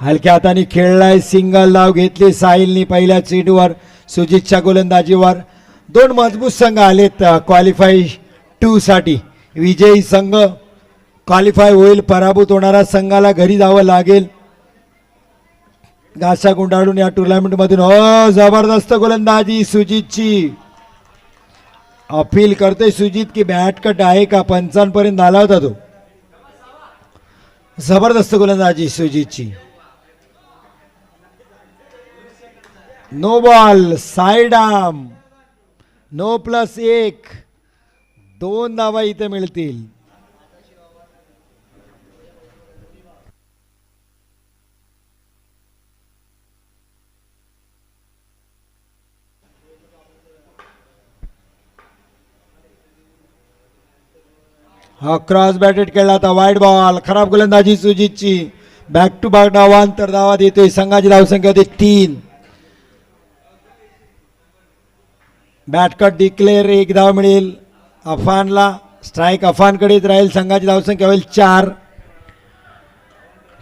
हलक्या हाताने खेळलाय, सिंगल धाव घेतली साहिलनी पहिल्या चेंडूवर सुजितच्या गोलंदाजीवर. दोन मजबूत संघ आलेत क्वालिफाय 2 साठी. विजयी संघ क्वालिफाय होईल, पराभूत होणारा संघाला घरी जावं लागेल. घासा गुंडाळून या टुर्नामेंट मधून जबरदस्त गोलंदाजी सुजितची. अपील करतोय सुजित की बॅट कट आहे का, पंचांपर्यंत आला होता तो. जबरदस्त गोलंदाजी सुजितची. No ball, side arm, no +1. 2 धावा इथे मिळतील. हा क्रॉस बॅटेड खेळला होता, वाईड बॉल. खराब गोलंदाजी सुजितची. बॅक टू बॅक डावांतर धावा देतोय. संघाची धावसंख्या होती 3. बॅटकट डिक्लेअर, 1 धाव मिळेल अफानला. स्ट्राईक अफानकडेच राहील. संघाची धावसंख्या होईल 4.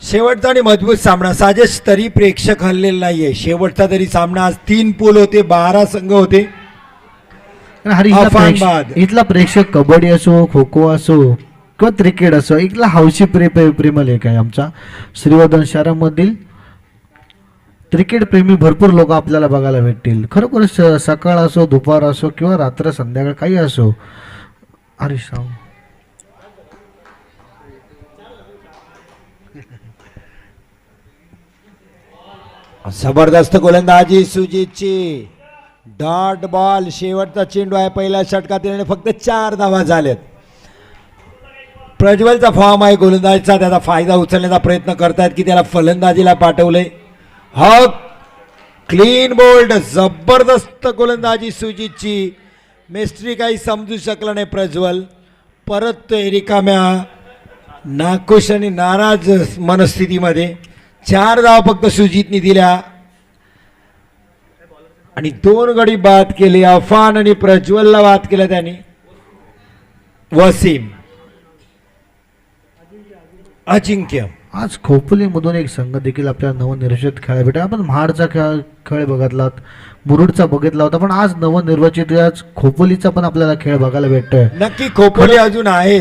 शेवटचा आणि मजबूत सामना. साजेश तरी प्रेक्षक हल्लेला नाहीये. शेवटचा तरी सामना. आज 3 पूल होते, 12 संघ होते. इथला प्रेक्षक कबड्डी असो, खो खो असो किंवा क्रिकेट असो, इथला हौशी प्रेमल एक आहे आमचा श्रीवर्धन शहरामधील. क्रिकेट प्रेमी भरपूर लोक आपल्याला बघायला भेटतील. खरोखर सकाळ असो, दुपार असो किंवा रात्र संध्याकाळ काही असो. अरे शाम जबरदस्त गोलंदाजी सुजितची. Dot ball. शेवटचा चेंडू आहे पहिल्या षटकात. फक्त 4 धावा झाल्यात. प्रज्वलचा फॉर्म आहे गोलंदाजीचा, त्याचा फायदा उचलण्याचा प्रयत्न करतायत की त्याला फलंदाजीला पाठवलंय. हक क्लीन बोल्ड. जबरदस्त गोलंदाजी सुजितची. मिस्ट्री काही समजू शकला नाही प्रज्वल. परत रिकाम्या नाखुश आणि नाराज मनस्थितीमध्ये. 4 धावा फक्त सुजितनी दिल्या आणि 2 गडी बाद केले. अफान आणि प्रज्वलला बाद केलं त्यांनी. वसीम, अजिंक्य. आज खोपोलीमधून एक संघ देखील आपल्याला नवनिर्वाचित खेळायला भेटा. आपण महाडचा खेळ बघितलात, मुरुडचा बघितला होता, पण आज नवनिर्वाचित आज खोपोलीचा पण आपल्याला खेळ बघायला भेटतोय. नक्की खोपोली अजून आहे.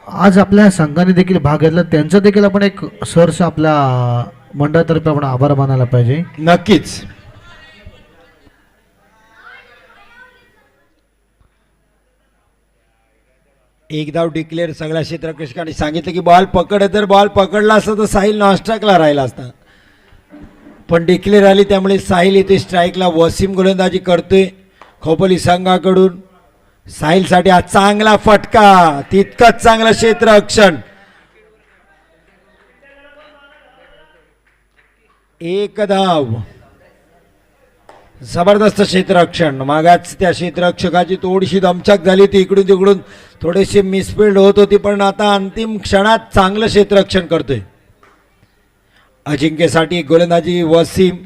आज आपल्या संघाने देखील भाग घेतला. त्यांचा देखील आपण एक सरस आपल्या मंडळातर्फे आपण आभार मानायला पाहिजे. नक्कीच. एक धाव डिक्लेअर. सगळ्या क्षेत्ररक्षकांनी सांगितलं की बॉल पकड. जर बॉल पकडला असता तर साहिल नॉनस्ट्राईकला राहिला असता, पण डिक्लेअर आली त्यामुळे साहिल येथे स्ट्राईकला. वसीम गोलंदाजी करतोय खोपोली संघाकडून. साहिलसाठी हा चांगला फटका. तितकंच चांगलं क्षेत्ररक्षण. 1 धाव. जबरदस्त क्षेत्ररक्षण. मागाच त्या क्षेत्ररक्षकाची थोडीशी दमछाक झाली होती. इकडून तिकडून थोडीशी मिसफिल्ड होत होती, पण आता अंतिम क्षणात चांगलं क्षेत्ररक्षण करतोय. अजिंक्यसाठी गोलंदाजी वसीम.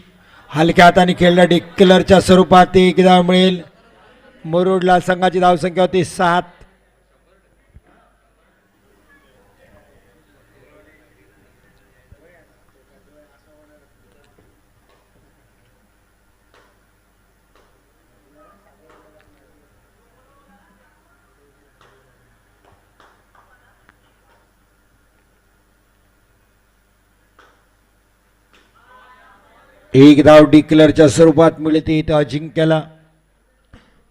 हलक्या हाताने खेळल्या डिक्लेअरच्या स्वरूपात 1 धाव मिळेल. मुरुडला संघाची धावसंख्या होती 7. एक धाव डिक्लेअरच्या स्वरूपात मिळते इथं अजिंक्यला.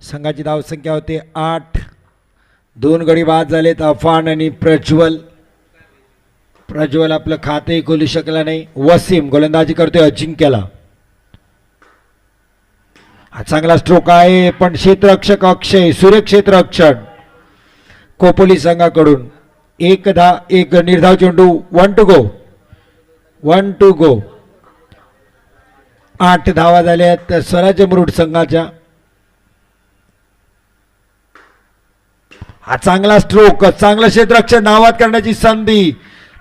संघाची धावसंख्या होते 8. 2 गडी बाद झालेत अफान आणि प्रज्वल. प्रज्वल आपलं खातंही खोलू शकला नाही. वसीम गोलंदाजी करतोय अजिंक्यला. हा चांगला स्ट्रोक आहे, पण क्षेत्ररक्षक अक्षय. सुरेख क्षेत्ररक्षण खोपोली संघाकडून. 1 निर्धाव चेंडू. 1 टू गो. 1 to go. 8 धावा झाल्यात स्वराज्य मुरुड संघाच्या. हा चांगला स्ट्रोक. चांगलं क्षेत्ररक्षण. नावात करण्याची संधी.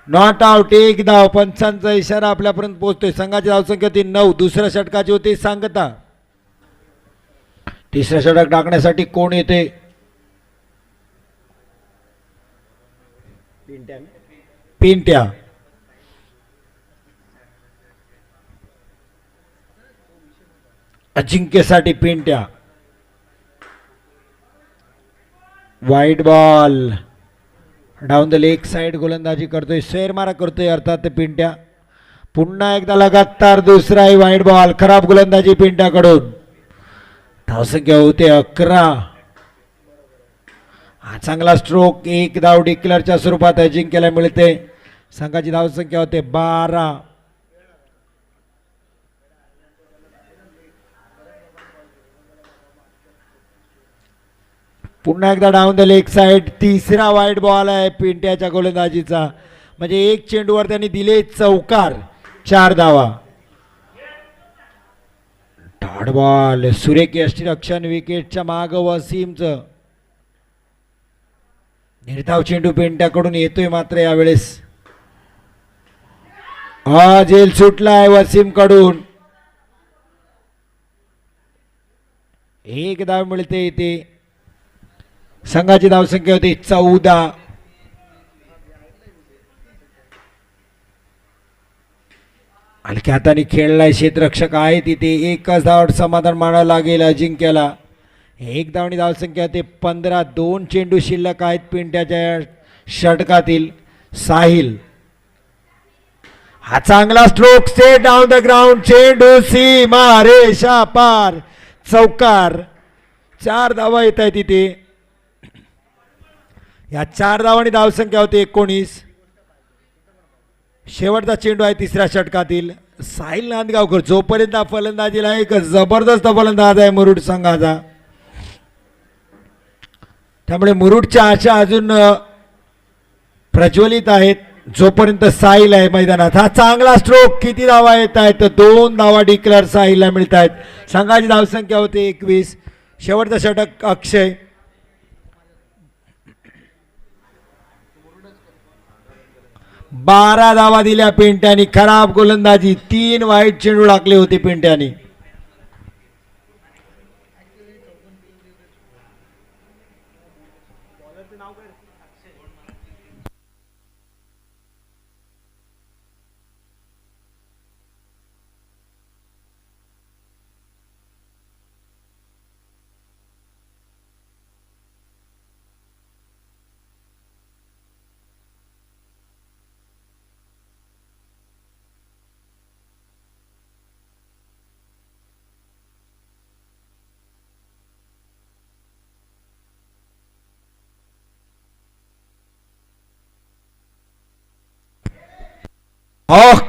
Not out. 1 धाव. पंचांचा इशारा आपल्यापर्यंत पोहोचतोय. संघाची धावसंख्या होती 9. दुसऱ्या षटकाची होती सांगता. तिसऱ्या षटक टाकण्यासाठी कोण येते? पिंट्या. अजिंक्यसाठी पिंट्या. वाईट ball down the leg side गोलंदाजी करतोय, स्वेर मारा करतोय अर्थात ते पिंट्या. पुन्हा एकदा लगातार दुसराही वाईट बॉल, खराब गोलंदाजी पिंट्याकडून. धावसंख्या होते 11. हा चांगला स्ट्रोक, एक धाव डिक्लेअरच्या स्वरूपात अजिंक्यला मिळते. संघाची धावसंख्या होते 12. पुन्हा एकदा डाऊन द लेग साइड, तिसरा वाईट बॉल आहे पिंट्याच्या गोलंदाजीचा. म्हणजे एक चेंडूवर त्यांनी दिले चौकार, 4 धावा. डॉट बॉल, सुरेख यष्टीरक्षण, विकेटच्या माग वसीमचं. निर्धाव चेंडू पिंट्याकडून येतोय मात्र यावेळेस. हा झेल सुटलाय वसीम कडून. एक धाव मिळते इथे. संघाची धावसंख्या होती 14. हलक्या हाताने खेळलाय क्षेत्ररक्षक आहे तिथे. एकच धाव समाधान मानावं लागेल अजिंक्यला. एक धावणी धावसंख्या होते 15. 2 चेंडू शिल्लक आहेत पिंट्याच्या षटकातील. साहिल, हा चांगला stroke, stay down the ground, चेंडू सीमा रेषा पार, चौकार. 4 धावा येत आहेत तिथे. या 4 धावांनी धावसंख्या होती 19. शेवटचा चेंडू आहे तिसऱ्या षटकातील. साहिल नांदगावकर जोपर्यंत फलंदाजीला एक जबरदस्त फलंदाज आहे मुरुड संघाचा, त्यामुळे मुरुडच्या आशा अजून प्रज्वलित आहेत जोपर्यंत साहिल आहे मैदानात. हा चांगला स्ट्रोक, किती धावा येत आहेत? 2 धावा डिक्लेअर साहिलला मिळत आहेत. संघाची धावसंख्या होते 21. शेवटचा षटक अक्षय. बारा धावा दिल्या पिंट्यानी. खराब गोलंदाजी, 3 वाईट चेंडू टाकले होते पिंट्यानी.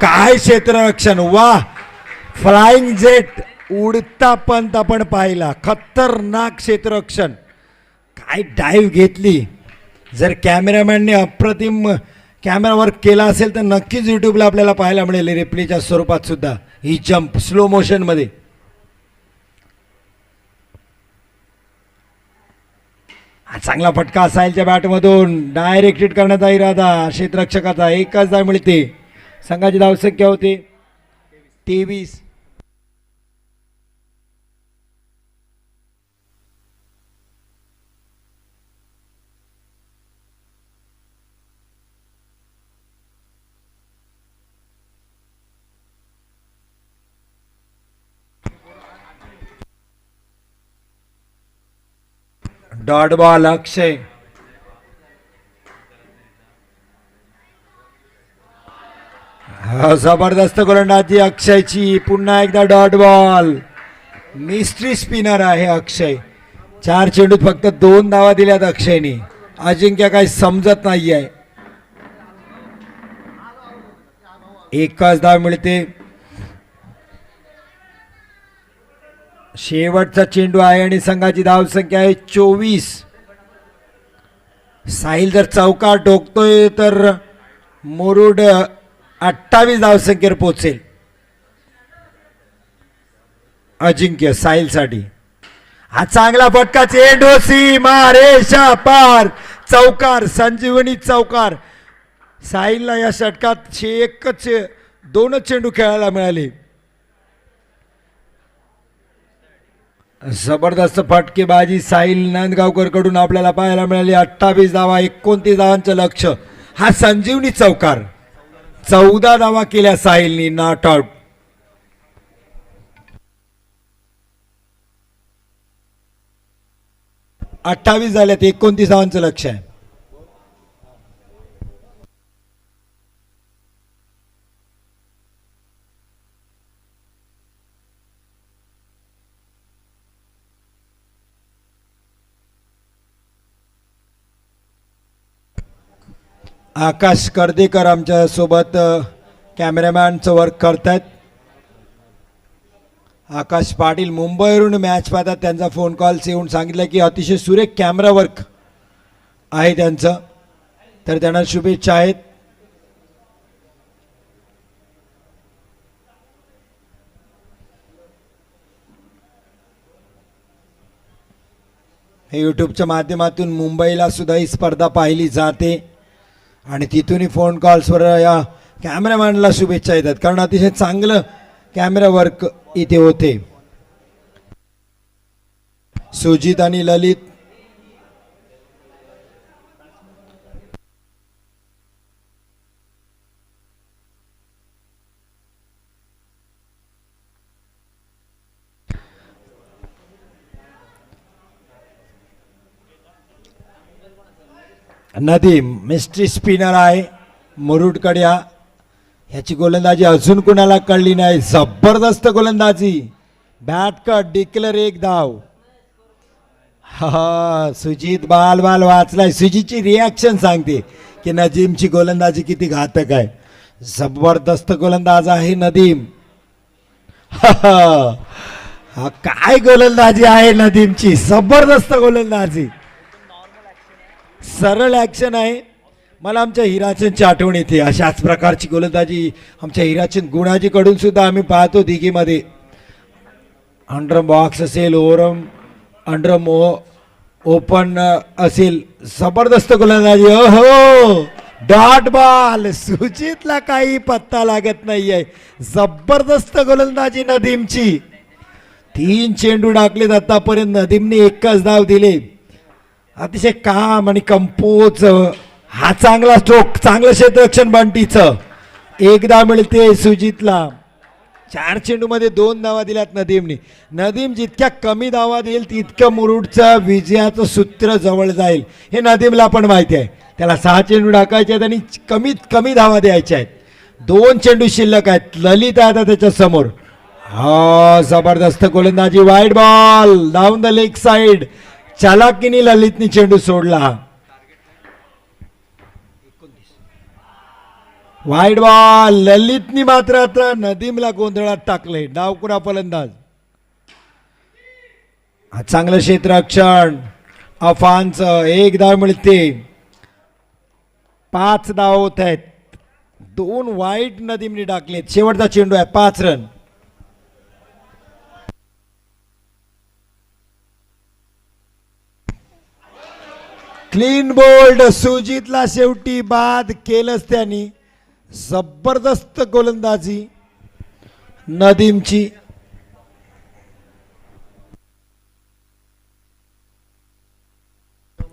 काय क्षेत्ररक्षण, वा. फ्लाइंग जेट, उडता पंत आपण पाहिला. खतरनाक क्षेत्ररक्षण, काय डाईव्ह घेतली. जर कॅमेरामॅनने अप्रतिम कॅमेरा वर्क केला असेल तर नक्कीच यूट्यूबला आपल्याला पाहायला मिळेल रिप्लेच्या स्वरूपात सुद्धा ही जंप स्लो मोशन मध्ये. हा चांगला फटका साहिलच्या बॅटमधून, डायरेक्ट हिट करण्याचा इरादा क्षेत्ररक्षकाचा. एकच धाव मिळते. संघाची धावसंख्या होते 23. डॉट बॉल अक्षय. जबरदस्त गोलंदाजी अक्षयची. पुन्हा एकदा डॉट बॉल. मिस्ट्री स्पिनर आहे अक्षय. 4 चेंडूत फक्त 2 धावा दिल्यात अक्षयने. अजिंक्य काही समजत नाहीये. एकच धाव मिळते. शेवटचा चेंडू आहे आणि संघाची धावसंख्या आहे 24. साहिल जर चौकार ठोकतोय तर मुरुड 28 धावसंख्येवर पोहोचेल. अजिंक्य साहिलसाठी हा चांगला फटका, चेंडू सीमा रेषा पार, चौकार. संजीवनी चौकार. साहिलला या षटकात एकच 2 चेंडू खेळायला मिळाले. जबरदस्त फटकेबाजी साहिल नांदगावकर कडून आपल्याला पाहायला मिळाली. 28 धावा, 29 धावांचं लक्ष्य. हा संजीवनी चौकार. 14 धावा केल्या साहिलनी, नॉट आउट. 28 झाल्यात, 29 धावांचं लक्ष आहे. आकाश कर्देकर आमच्या सोबत कॅमेरामॅनचं वर्क करतायत. आकाश पाटील मुंबईवरून मॅच पाहतात. त्यांचा फोन कॉल्स येऊन सांगितलं की अतिशय सुरेख कॅमेरा वर्क आहे त्यांचं, तर त्यांना शुभेच्छा आहेत. हे यूट्यूबच्या माध्यमातून मुंबईला सुद्धा ही स्पर्धा पाहिली जाते आणि तिथूनही फोन कॉल्सवर या कॅमेरामॅनला शुभेच्छा येतात, कारण अतिशय चांगलं कॅमेरा वर्क इथे होते. सुजित आणि ललित नदीम मिस्ट्री स्पिनर आहे मुरुडकडे. ह्याची गोलंदाजी अजून कुणाला कळली नाही. जबरदस्त गोलंदाजी, बॅट कट, डिक्लेअर, एक धाव. हा सुजित बाल बाल वाचलाय. सुजितची रिॲक्शन सांगते की नदीमची गोलंदाजी किती घातक आहे. जबरदस्त गोलंदाज आहे नदीम. हा काय गोलंदाजी आहे नदीमची, जबरदस्त गोलंदाजी, सरळ ॲक्शन आहे. मला आमच्या हिराचंदची आठवण येते. अशाच प्रकारची गोलंदाजी आमच्या हिराचंद गुणाजीकडून सुद्धा आम्ही पाहतो दिघीमध्ये. अंडरम बॉक्स असेल, अंडरम ओपन असेल, जबरदस्त गोलंदाजी. हो डॉट बॉल. सुजितला काही पत्ता लागत नाहीये. जबरदस्त गोलंदाजी नदीमची. 3 चेंडू टाकलेत आतापर्यंत, नदीमने 1च धाव दिले. अतिशय काम आणि कंपोज. हा चांगला स्ट्रोक, चांगलं क्षेत्ररक्षण बंटीचं. 1 धाव मिळते सुजितला. 4 चेंडूमध्ये 2 धावा दिल्यात नदीमने. नदीम जितक्या कमी धावा देईल तितकं मुरुडचं विजयाचं सूत्र जवळ जाईल, हे नदीमला पण माहिती आहे. त्याला 6 चेंडू टाकायचे आहेत आणि कमीत कमी धावा द्यायच्या आहेत. 2 चेंडू शिल्लक आहेत. ललित आहे आता त्याच्या समोर. हा जबरदस्त गोलंदाजी, wide ball down the leg side. चालाकीने ललितनी चेंडू सोडला. Wide ball. ललितनी मात्र आता नदीमला गोंधळात टाकले. डावकुरा फलंदाज. चांगलं क्षेत्ररक्षण अफानचं. 1 धाव मिळते. 5 धाव होत आहेत. 2 वाईड नदीमने टाकलेत. शेवटचा चेंडू आहे, 5 रन. Clean bowled. सुजितला शेवटी बाद केलंच त्यांनी. जबरदस्त गोलंदाजी नदीमची.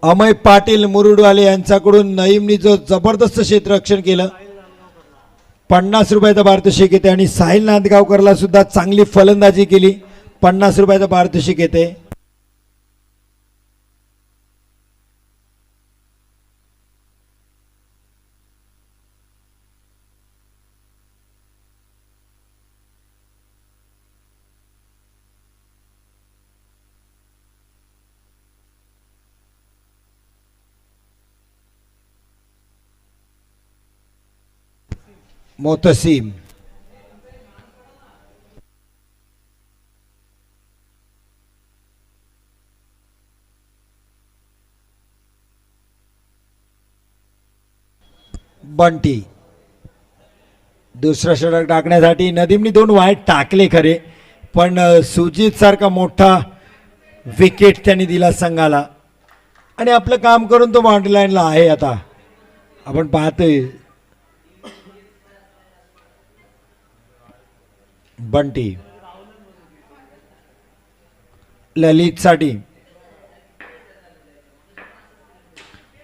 अमय पाटील मुरुडवाले यांच्याकडून नईमनी जो जबरदस्त क्षेत्ररक्षण केलं, 50 रुपयाचा पारितोषिक येते. आणि साहिल नांदगावकरला सुद्धा चांगली फलंदाजी केली, 50 रुपयाचा पारितोषिक येते. मोतसीम. बंटी. दुसरा षटक टाकण्यासाठी नदीमनी 2 वाईट टाकले खरे, पण सुजित सारखा मोठा विकेट त्यांनी दिला संघाला. आणि आपलं काम करून तो बाउंड्री लाईनला आहे. आता आपण पाहतोय बंटी. ललित साठी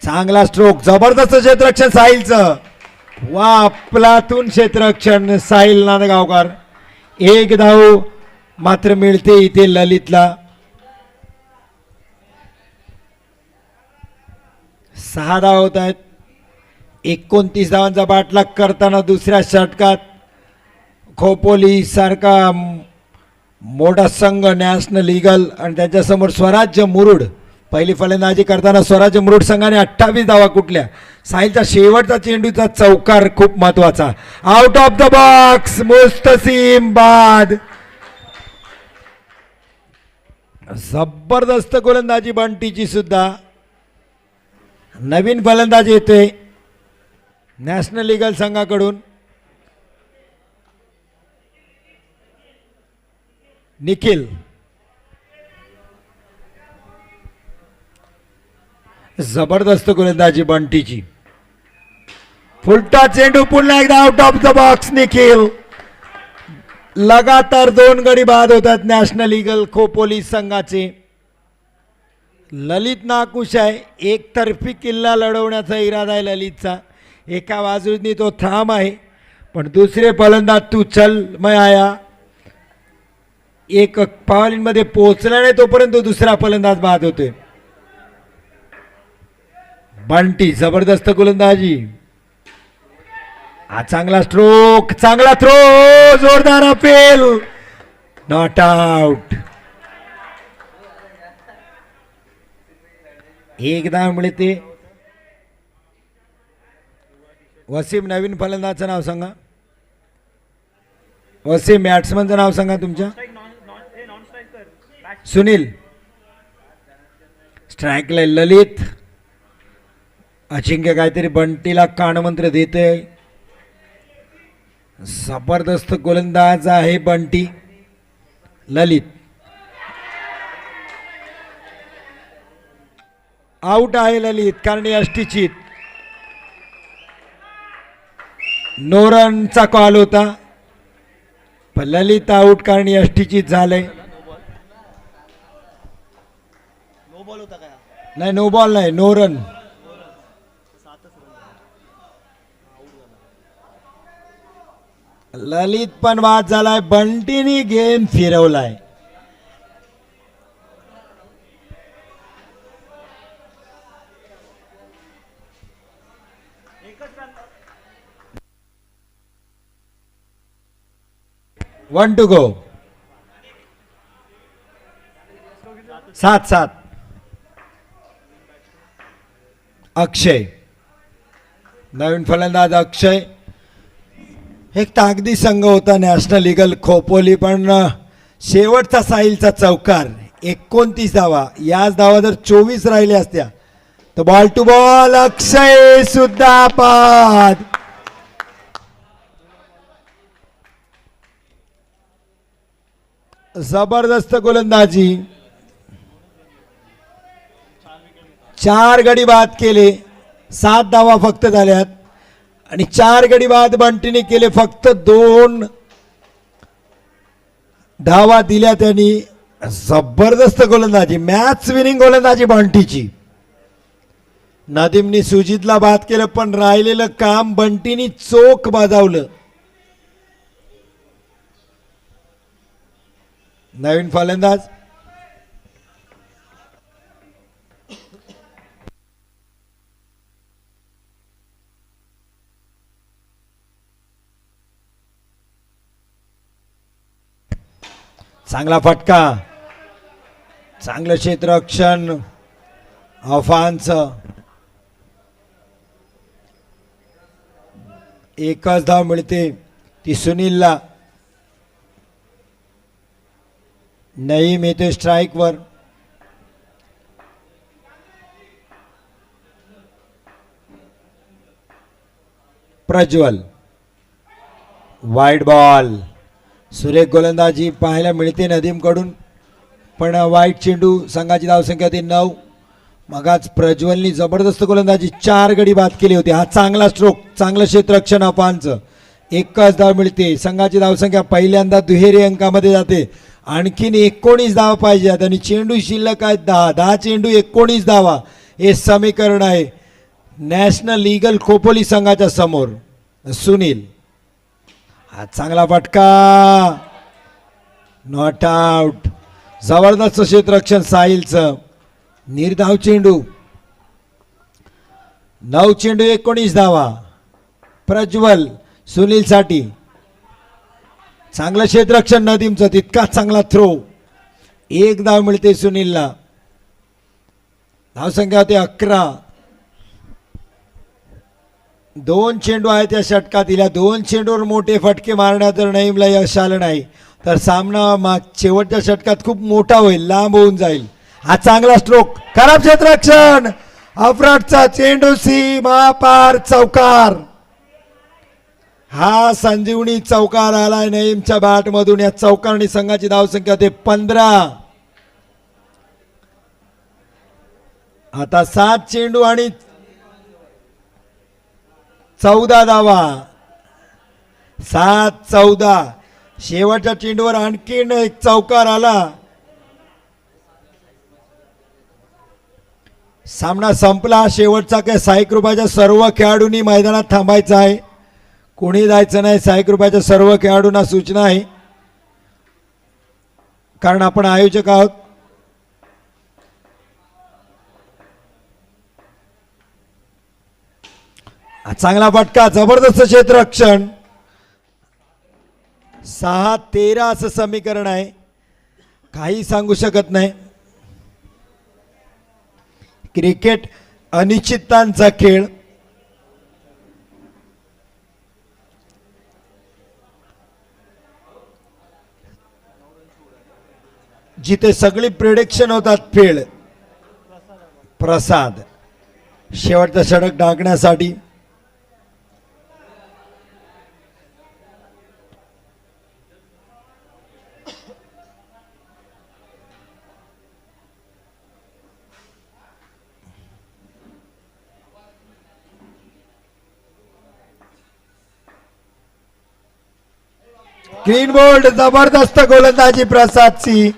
चांगला स्ट्रोक, जबरदस्त क्षेत्ररक्षण साहिलचं. वा आपलातून क्षेत्ररक्षण साहिल नांदगावकर. 1 धाव मात्र मिळते इथे ललितला. 6 धावा होत आहेत. 29 धावांचा बाटलाग करताना दुसऱ्या षटकात खोपोली सारखा मोठा संघ नॅशनल ईगल आणि त्याच्यासमोर स्वराज्य मुरुड. पहिली फलंदाजी करताना स्वराज्य मुरुड संघाने 28 धावा कुठल्या. साहिलचा शेवटचा चेंडूचा चौकार खूप महत्वाचा. आउट ऑफ द बॉक्स मुस्तसीम बाद. जबरदस्त गोलंदाजी बंटीची सुद्धा. नवीन फलंदाजी येते नॅशनल ईगल संघाकडून. निखिल जबरदस्त गोलंदाजी बंटीची. फुलटा चेंडू पुन्हा एकदा out of the box. Nikhil लगातार 2 गडी बाद होतात नॅशनल ईगल खोपोली संघाचे. ललित नाकुश आहे. एकतर्फी किल्ला लढवण्याचा इरादा आहे ललितचा. एका बाजूनी तो ठाम आहे पण दुसरे फलंदाज तू चल मैं आया एक पावलींमध्ये पोहोचला नाही तोपर्यंत दुसरा फलंदाज बाद होतोय. बंटी जबरदस्त गोलंदाजी. हा चांगला स्ट्रोक, चांगला थ्रो, जोरदार अपील, नॉट आउट. एकदा मिळते. वसीम नवीन फलंदाजचं नाव सांगा. वसीम बॅट्समनचं नाव सांगा तुमच्या. सुनील. स्ट्राईकला ललित. अजिंक्य काहीतरी बंटीला कानमंत्र देते. जबरदस्त गोलंदाज आहे बंटी. ललित आउट आहे. ललित कारण यष्टीची नो रनचा कॉल होता पण ललित आउट कारण यष्टीची झालंय. नाही नो बॉल नाही, नो रन. ललित पण बाद झालाय. बंटीनी गेम फिरवलाय. One to go. 7-7. अक्षय नवीन फलंदाज. अक्षय एक ताकदी संघ होता नॅशनल ईगल खोपोली पण शेवटचा साहिलचा चौकार 29 धावा. याच धावा जर 24 राहिल्या असत्या तर बॉल टू बॉल. अक्षय सुद्धा बाद. जबरदस्त गोलंदाजी. 4 गडी बाद केले. 7 धावा फक्त झाल्यात आणि 4 गडी बाद बंटीने केले. फक्त 2 धावा दिल्या त्यांनी. जबरदस्त गोलंदाजी. मॅच विनिंग गोलंदाजी बंटीची. नदीमनी सुजितला बाद केलं पण राहिलेलं काम बंटीनी चोख बजावलं. नवीन फलंदाज. चांगला फटका, चांगलं क्षेत्ररक्षण अफानचं. एकच धाव मिळते ती सुनीलला. नईम येते स्ट्राईकवर. Prajwal wide ball. सुरेख गोलंदाजी पाहायला मिळते नदीमकडून पण वाईट चेंडू. संघाची धावसंख्या होती 9. मगाच प्रज्वलनी जबरदस्त गोलंदाजी 4 गडी बाद केले होते. हा चांगला स्ट्रोक, चांगलं क्षेत्ररक्षण अफानचं. एकच धाव मिळते. संघाची धावसंख्या पहिल्यांदा दुहेरी अंकामध्ये जाते. आणखीन 19 धावा पाहिजेत आणि चेंडू शिल्लक आहेत 10 चेंडू 19 धावा. हे समीकरण आहे नॅशनल ईगल खोपोली संघाच्या समोर. सुनील हा चांगला फटका, नॉट आउट. जबरदस्त क्षेत्ररक्षण साहिलचं. निर्धाव चेंडू. 9 चेंडू 19 धावा. प्रज्वल सुनील साठी चांगलं क्षेत्ररक्षण नदीमचं, तितकाच चांगला थ्रो. 1 धाव मिळते सुनीलला. धावसंख्या होते 11. 2 चेंडू आहेत या षटकात. 2 चेंडूवर मोठे फटके मारण्यात जर नईमला यश आलं नाही तर सामना शेवटच्या षटकात खूप मोठा होईल, लांब होऊन जाईल. हा चांगला स्ट्रोक, खराब क्षेत्ररक्षण. अफराटचा चेंडू सीमा पार, चौकार. हा संजीवनी चौकार आलाय नईमच्या बॅट मधून. या चौकारणी संघाची धावसंख्या होते 15. आता 7 चेंडू आणि 14 धावा. 7-14. शेवटच्या चेंडूवर आणखीन एक चौकार आला. सामना संपला. शेवटचा काय साई कृपाच्या सर्व खेळाडूंनी मैदानात थांबायचं आहे, कोणी जायचं नाही. साई कृपाच्या सर्व खेळाडूंना सूचना आहे, कारण आपण आयोजक आहोत. चांगला फटका, जबरदस्त क्षेत्ररक्षण. 6-13 असं समीकरण आहे, काही सांगू शकत नाही. क्रिकेट अनिश्चिततांचा खेळ. जिथे सगळी प्रिडिक्शन होतात फेल. प्रसाद शेवटचा षटक डाकण्यासाठी. ग्रीन बोल्ड, जबरदस्त गोलंदाजी प्रसादची.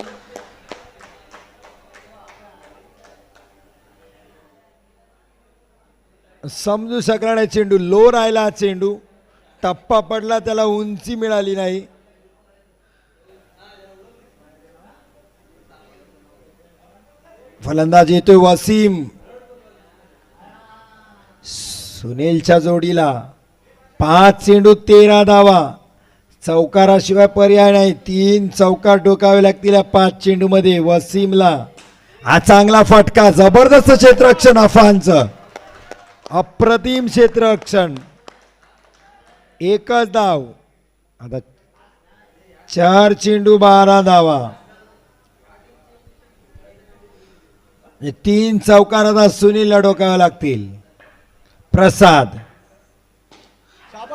समजू शकला नाही चेंडू, लो राहिला चेंडू, टप्पा पडला, त्याला उंची मिळाली नाही. फलंदाज येतोय वसीम. सुनीलच्या जोडीला 5 चेंडू 13 धावा. चौकाराशिवाय पर्याय नाही. 3 चौकार टोकावे लागतील या 5 चेंडू मध्ये वसीमला. हा चांगला फटका, जबरदस्त क्षेत्ररक्षण अफानचं. अप्रतिम क्षेत्ररक्षण. 1च धाव. आता 4 चेंडू 12 धावा. 3 चौकार आता सुनीलला डोकावे लागतील. प्रसाद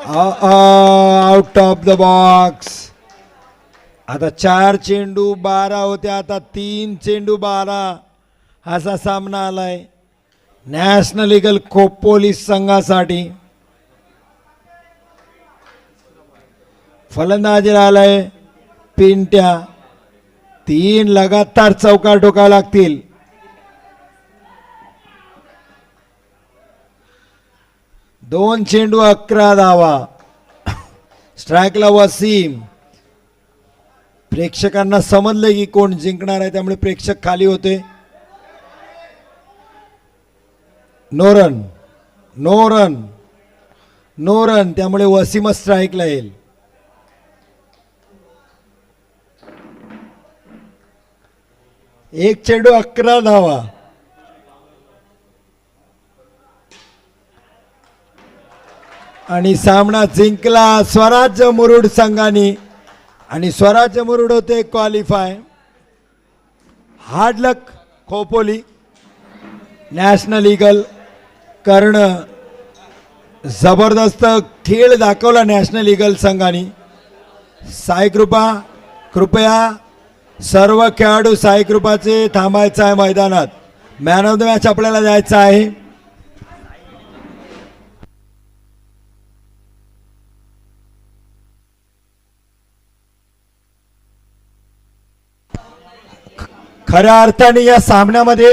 आउट ऑफ द बॉक्स. आता 4 चेंडू 12 होते, आता 3 चेंडू 12 असा सामना आलाय नॅशनल ईगल खोपोली संघासाठी. फलंदाजीला आलाय पिंट्या. 3 लगातार चौकार ठोकावे लागतील. दोन चेंडू 11 धावा. स्ट्राईकला वसीम. प्रेक्षकांना समजले की कोण जिंकणार आहे, त्यामुळे प्रेक्षक खाली होते. No run, no run, no run, त्यामुळे वसीम स्ट्राईकला येईल. एक चेंडू 11 धावा. आणि सामना जिंकला स्वराज्य मुरुड संघाने. आणि स्वराज्य मुरुड होते क्वालिफाय. हार्ड लक खोपोली. नॅशनल ईगल कर्ण. जबरदस्त खेळ दाखवला नॅशनल ईगल संघाने. साई कृपा, कृपया सर्व खेळाडू साई कृपाचे थांबायचं आहे मैदानात. मॅन ऑफ द मॅच आपल्याला द्यायचं आहे. खऱ्या अर्थाने या सामन्यामध्ये